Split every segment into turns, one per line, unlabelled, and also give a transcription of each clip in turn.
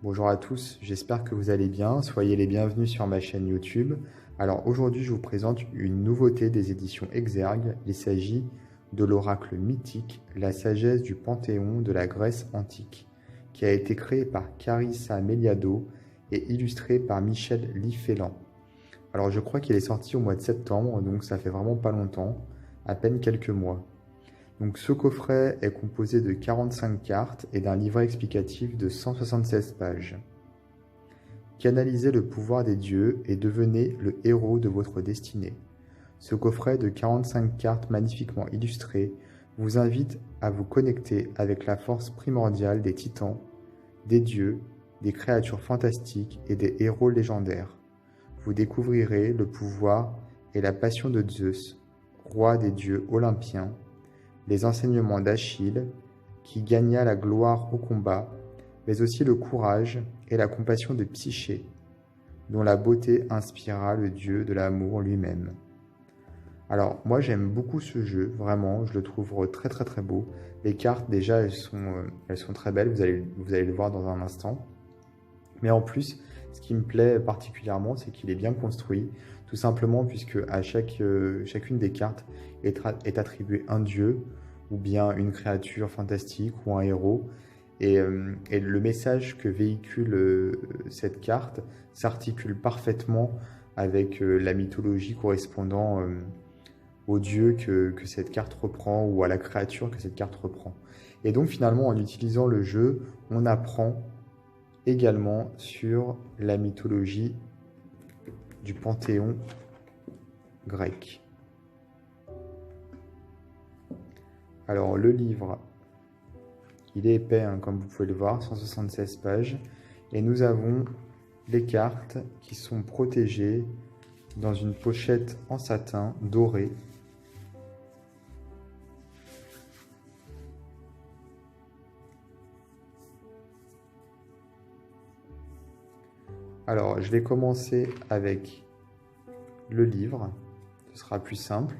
Bonjour à tous, j'espère que vous allez bien, soyez les bienvenus sur ma chaîne YouTube. Alors aujourd'hui je vous présente une nouveauté des éditions Exergue, il s'agit de l'oracle mythique, la sagesse du Panthéon de la Grèce antique, qui a été créé par Carissa Meliado et illustré par Michel Lifeland. Alors je crois qu'il est sorti au mois de septembre, donc ça fait vraiment pas longtemps, à peine quelques mois. Donc ce coffret est composé de 45 cartes et d'un livret explicatif de 176 pages. Canalisez le pouvoir des dieux et devenez le héros de votre destinée. Ce coffret de 45 cartes magnifiquement illustrées vous invite à vous connecter avec la force primordiale des titans, des dieux, des créatures fantastiques et des héros légendaires. Vous découvrirez le pouvoir et la passion de Zeus, roi des dieux olympiens, les enseignements d'Achille, qui gagna la gloire au combat, mais aussi le courage et la compassion de Psyché, dont la beauté inspira le dieu de l'amour lui-même. Alors moi j'aime beaucoup ce jeu, vraiment, je le trouve très beau. Les cartes déjà elles sont très belles, vous allez le voir dans un instant. Mais en plus, ce qui me plaît particulièrement, c'est qu'il est bien construit, tout simplement puisque à chacune des cartes est attribué un dieu, ou bien une créature fantastique, ou un héros. Et le message que véhicule cette carte s'articule parfaitement avec la mythologie correspondant au dieu que cette carte reprend, ou à la créature que cette carte reprend. Et donc finalement, en utilisant le jeu, on apprend également sur la mythologie du Panthéon grec. Alors le livre, il est épais, hein, comme vous pouvez le voir, 176 pages. Et nous avons les cartes qui sont protégées dans une pochette en satin doré. Alors, je vais commencer avec le livre, ce sera plus simple,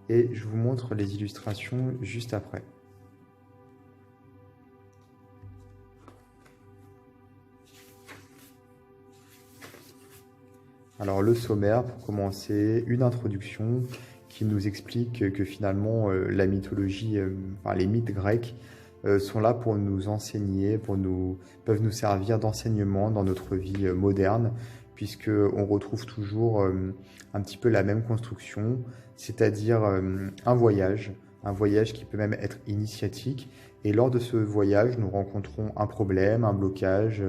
et je vous montre les illustrations juste après. Alors, le sommaire, pour commencer, une introduction qui nous explique que finalement, la mythologie, les mythes grecs, sont là pour nous enseigner, peuvent nous servir d'enseignement dans notre vie moderne, puisqu'on retrouve toujours un petit peu la même construction, c'est-à-dire un voyage qui peut même être initiatique. Et lors de ce voyage, nous rencontrons un problème, un blocage,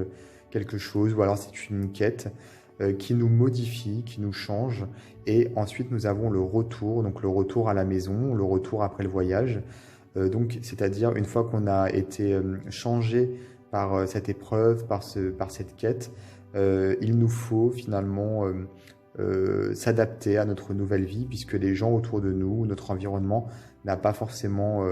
quelque chose, ou alors c'est une quête qui nous modifie, qui nous change. Et ensuite, nous avons le retour, donc le retour à la maison, le retour après le voyage. Donc, c'est-à-dire une fois qu'on a été changé par cette épreuve, par cette quête, il nous faut finalement s'adapter à notre nouvelle vie, puisque les gens autour de nous, notre environnement n'a pas forcément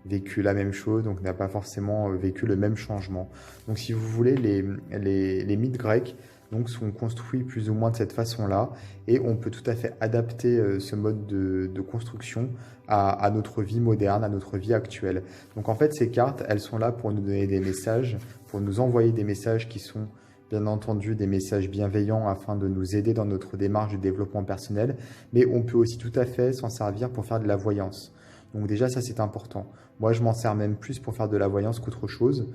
vécu la même chose, donc n'a pas forcément vécu le même changement. Donc si vous voulez, les mythes grecs donc, sont construits plus ou moins de cette façon-là, et on peut tout à fait adapter ce mode de construction à notre vie moderne, à notre vie actuelle. Donc en fait, ces cartes, elles sont là pour nous donner des messages, pour nous envoyer des messages qui sont bien entendu des messages bienveillants afin de nous aider dans notre démarche de développement personnel, mais on peut aussi tout à fait s'en servir pour faire de la voyance. Donc déjà, ça c'est important. Moi, je m'en sers même plus pour faire de la voyance qu'autre chose.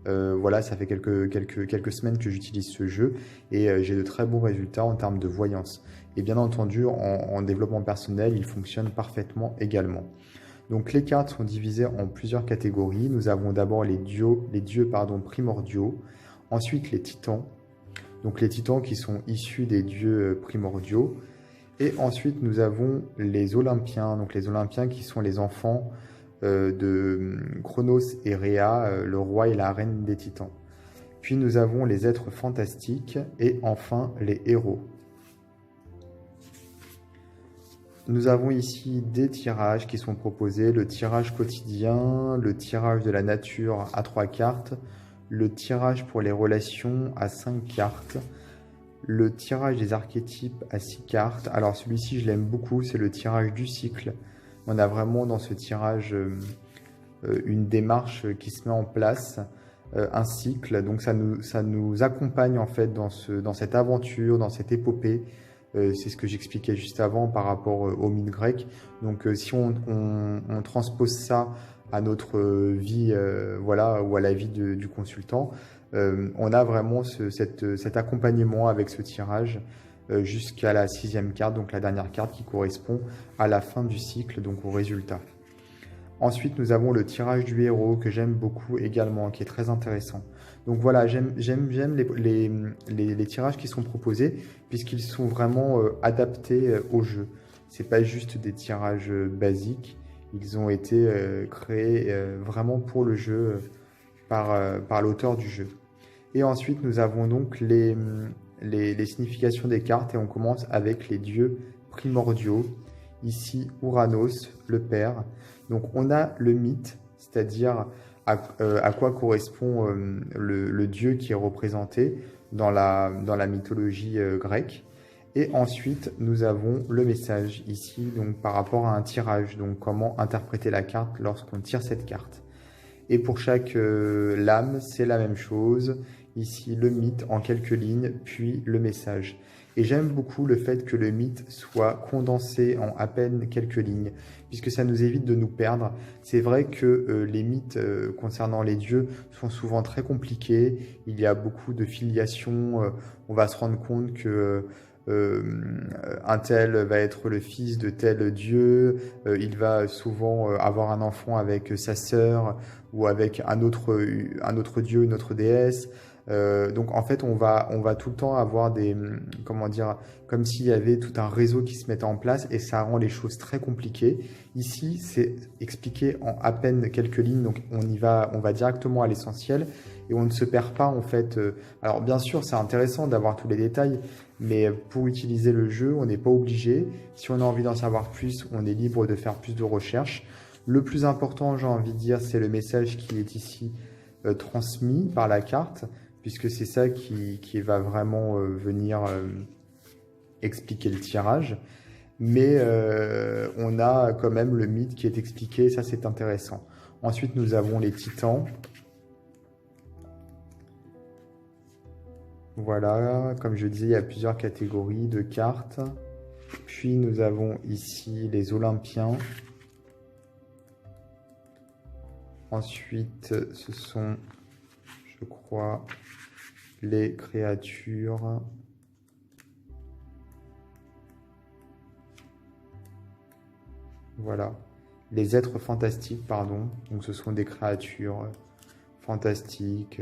Voilà, ça fait quelques semaines que j'utilise ce jeu et j'ai de très bons résultats en termes de voyance. Et bien entendu, en développement personnel, il fonctionne parfaitement également. Donc les cartes sont divisées en plusieurs catégories. Nous avons d'abord les dieux primordiaux, ensuite les titans, donc les titans qui sont issus des dieux primordiaux, et ensuite nous avons les olympiens, donc les olympiens qui sont les enfants de Chronos et Rhea, le roi et la reine des titans. Puis nous avons les êtres fantastiques et enfin les héros. Nous avons ici des tirages qui sont proposés, le tirage quotidien, le tirage de la nature à 3 cartes, le tirage pour les relations à 5 cartes, le tirage des archétypes à 6 cartes. Alors celui-ci je l'aime beaucoup, c'est le tirage du cycle. On a vraiment dans ce tirage une démarche qui se met en place un cycle. Donc ça nous accompagne en fait dans cette aventure, dans cette épopée. C'est ce que j'expliquais juste avant par rapport au mythe grec. Donc si on transpose ça à notre vie, voilà, ou à la vie du consultant, on a vraiment cet accompagnement avec ce tirage jusqu'à la 6e carte, donc la dernière carte qui correspond à la fin du cycle, donc au résultat. Ensuite, nous avons le tirage du héros que j'aime beaucoup également, qui est très intéressant. Donc voilà, j'aime les tirages qui sont proposés puisqu'ils sont vraiment adaptés au jeu. C'est pas juste des tirages basiques, ils ont été créés vraiment pour le jeu par l'auteur du jeu. Et ensuite, nous avons donc les significations des cartes et on commence avec les dieux primordiaux. Ici, Ouranos, le père. Donc, on a le mythe, c'est-à-dire à quoi correspond le dieu qui est représenté dans la mythologie grecque. Et ensuite, nous avons le message ici, donc par rapport à un tirage, donc comment interpréter la carte lorsqu'on tire cette carte. Et pour chaque lame, c'est la même chose. Ici, le mythe en quelques lignes, puis le message. Et j'aime beaucoup le fait que le mythe soit condensé en à peine quelques lignes, puisque ça nous évite de nous perdre. C'est vrai que les mythes concernant les dieux sont souvent très compliqués. Il y a beaucoup de filiations. On va se rendre compte que un tel va être le fils de tel dieu. Il va souvent avoir un enfant avec sa sœur ou avec un autre dieu, une autre déesse. Donc en fait, on va tout le temps avoir comment dire, comme s'il y avait tout un réseau qui se mettait en place et ça rend les choses très compliquées. Ici, c'est expliqué en à peine quelques lignes, donc on va directement à l'essentiel et on ne se perd pas en fait. Alors bien sûr, c'est intéressant d'avoir tous les détails, mais pour utiliser le jeu, on n'est pas obligé. Si on a envie d'en savoir plus, on est libre de faire plus de recherches. Le plus important, j'ai envie de dire, c'est le message qui est ici transmis par la carte, puisque c'est ça qui va vraiment venir expliquer le tirage. Mais on a quand même le mythe qui est expliqué, ça c'est intéressant. Ensuite, nous avons les titans. Voilà, comme je disais, il y a plusieurs catégories de cartes. Puis nous avons ici les Olympiens. Ensuite, ce sont, je crois, les créatures. Voilà, les êtres fantastiques, pardon. Donc ce sont des créatures fantastiques,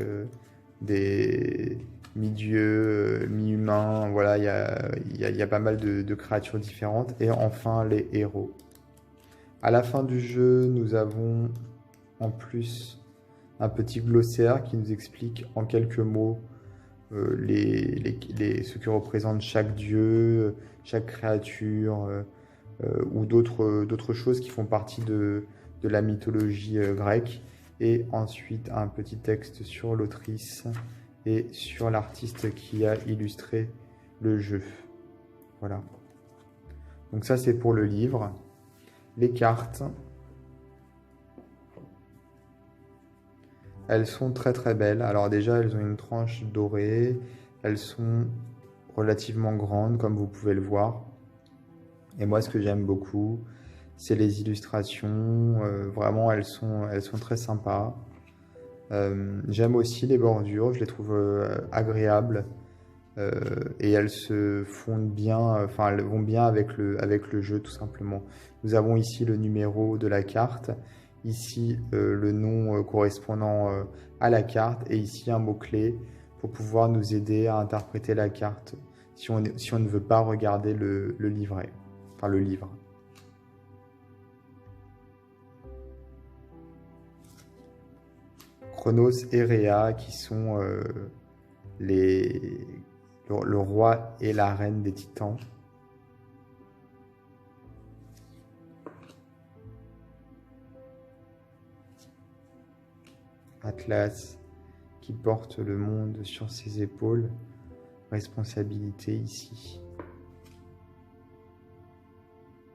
des mi-dieux, mi-humains. Voilà, il y a pas mal de créatures différentes. Et enfin, les héros. À la fin du jeu, nous avons en plus un petit glossaire qui nous explique en quelques mots ce que représente chaque dieu, chaque créature, ou d'autres choses qui font partie de la mythologie grecque. Et ensuite, un petit texte sur l'autrice et sur l'artiste qui a illustré le jeu. Voilà. Donc ça, c'est pour le livre. Les cartes. Elles sont très très belles. Alors déjà, elles ont une tranche dorée. Elles sont relativement grandes, comme vous pouvez le voir. Et moi, ce que j'aime beaucoup, c'est les illustrations. Vraiment, elles sont très sympas. J'aime aussi les bordures. Je les trouve agréables. Et elles se fondent bien, enfin, elles vont bien avec le jeu, tout simplement. Nous avons ici le numéro de la carte. Ici, le nom correspondant à la carte. Et ici, un mot-clé pour pouvoir nous aider à interpréter la carte si on ne veut pas regarder le livret. Enfin, le livre. Chronos et Rhea, qui sont le roi et la reine des titans. Atlas qui porte le monde sur ses épaules. Responsabilité ici.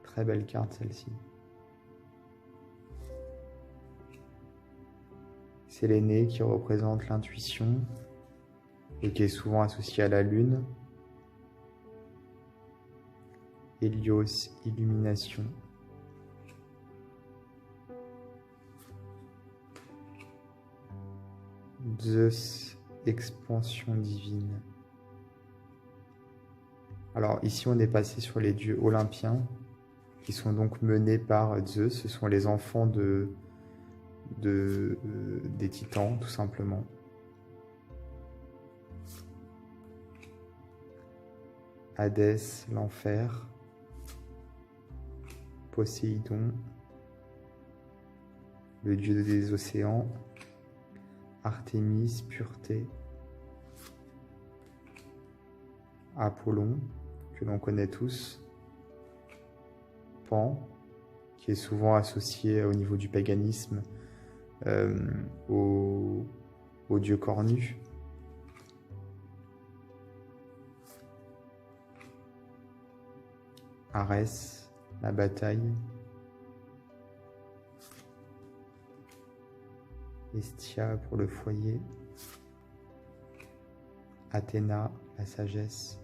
Très belle carte celle-ci. Séléné qui représente l'intuition et qui est souvent associé à la lune. Hélios, illumination. Zeus, expansion divine. Alors ici on est passé sur les dieux olympiens qui sont donc menés par Zeus. Ce sont les enfants des titans tout simplement. Hadès, l'enfer. Poséidon, le dieu des océans. Artémis, pureté. Apollon, que l'on connaît tous. Pan, qui est souvent associé au niveau du paganisme au dieu cornu. Arès, la bataille. Hestia pour le foyer. Athéna, la sagesse.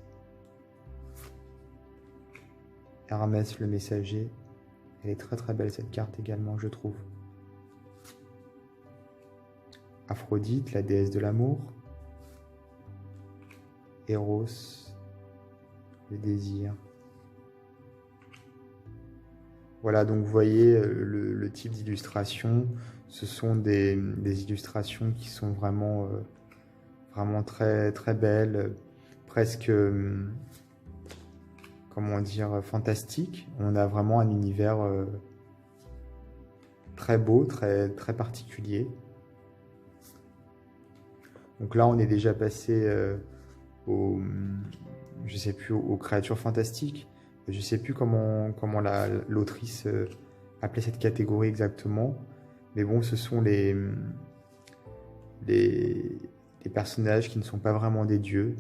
Hermès, le messager. Elle est très très belle cette carte également, je trouve. Aphrodite, la déesse de l'amour. Eros, le désir. Voilà, donc vous voyez le type d'illustration. Ce sont des illustrations qui sont vraiment, vraiment très, très belles, presque, comment dire, fantastiques. On a vraiment un univers très beau, très, très particulier. Donc là, on est déjà passé je sais plus, aux créatures fantastiques. Je ne sais plus comment l'autrice appelait cette catégorie exactement. Mais bon, ce sont les personnages qui ne sont pas vraiment des dieux.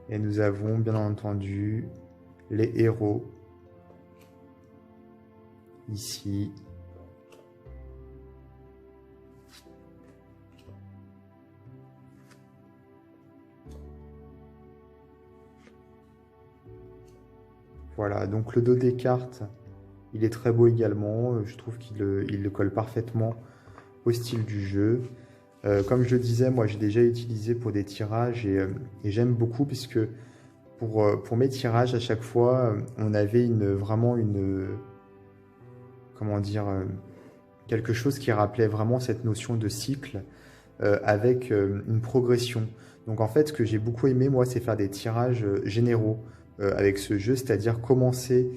Et nous avons bien entendu les héros. Ici. Voilà, donc le dos des cartes, il est très beau également. Je trouve qu'il le colle parfaitement au style du jeu. Comme je le disais, moi j'ai déjà utilisé pour des tirages et j'aime beaucoup puisque pour mes tirages, à chaque fois, on avait vraiment comment dire, quelque chose qui rappelait vraiment cette notion de cycle avec une progression. Donc en fait, ce que j'ai beaucoup aimé, moi, c'est faire des tirages généraux avec ce jeu, c'est-à-dire commencer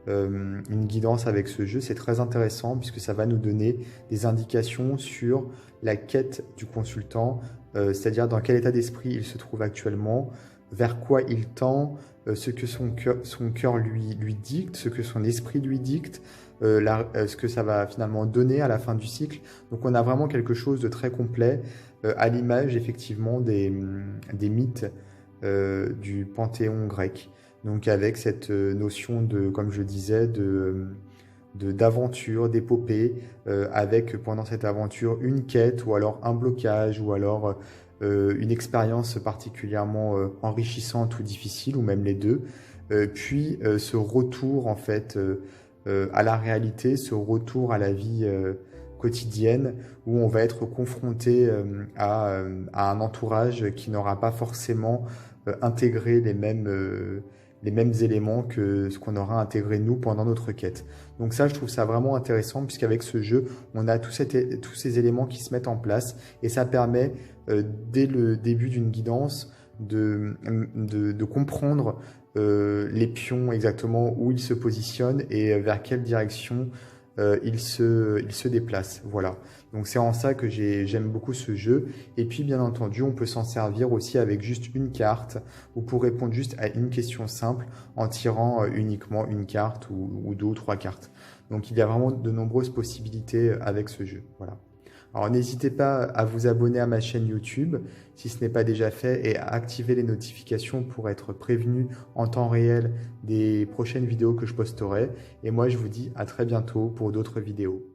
une guidance avec ce jeu. C'est très intéressant puisque ça va nous donner des indications sur la quête du consultant, c'est-à-dire dans quel état d'esprit il se trouve actuellement, vers quoi il tend, ce que son cœur lui dicte, ce que son esprit lui dicte, ce que ça va finalement donner à la fin du cycle. Donc on a vraiment quelque chose de très complet, à l'image effectivement des mythes du panthéon grec. Donc avec cette notion de, comme je disais, d'aventure, d'épopée, avec pendant cette aventure une quête ou alors un blocage ou alors une expérience particulièrement enrichissante ou difficile ou même les deux, puis ce retour en fait à la réalité, ce retour à la vie quotidienne où on va être confronté à un entourage qui n'aura pas forcément intégré les mêmes éléments que ce qu'on aura intégré nous pendant notre quête. Donc ça, je trouve ça vraiment intéressant puisqu'avec ce jeu, on a tous ces éléments qui se mettent en place et ça permet, dès le début d'une guidance, de comprendre les pions exactement où ils se positionnent et vers quelle direction ils se déplacent. Voilà. Donc c'est en ça que j'aime beaucoup ce jeu. Et puis bien entendu, on peut s'en servir aussi avec juste une carte ou pour répondre juste à une question simple en tirant uniquement une carte ou deux ou trois cartes. Donc il y a vraiment de nombreuses possibilités avec ce jeu. Voilà. Alors n'hésitez pas à vous abonner à ma chaîne YouTube si ce n'est pas déjà fait et à activer les notifications pour être prévenu en temps réel des prochaines vidéos que je posterai. Et moi je vous dis à très bientôt pour d'autres vidéos.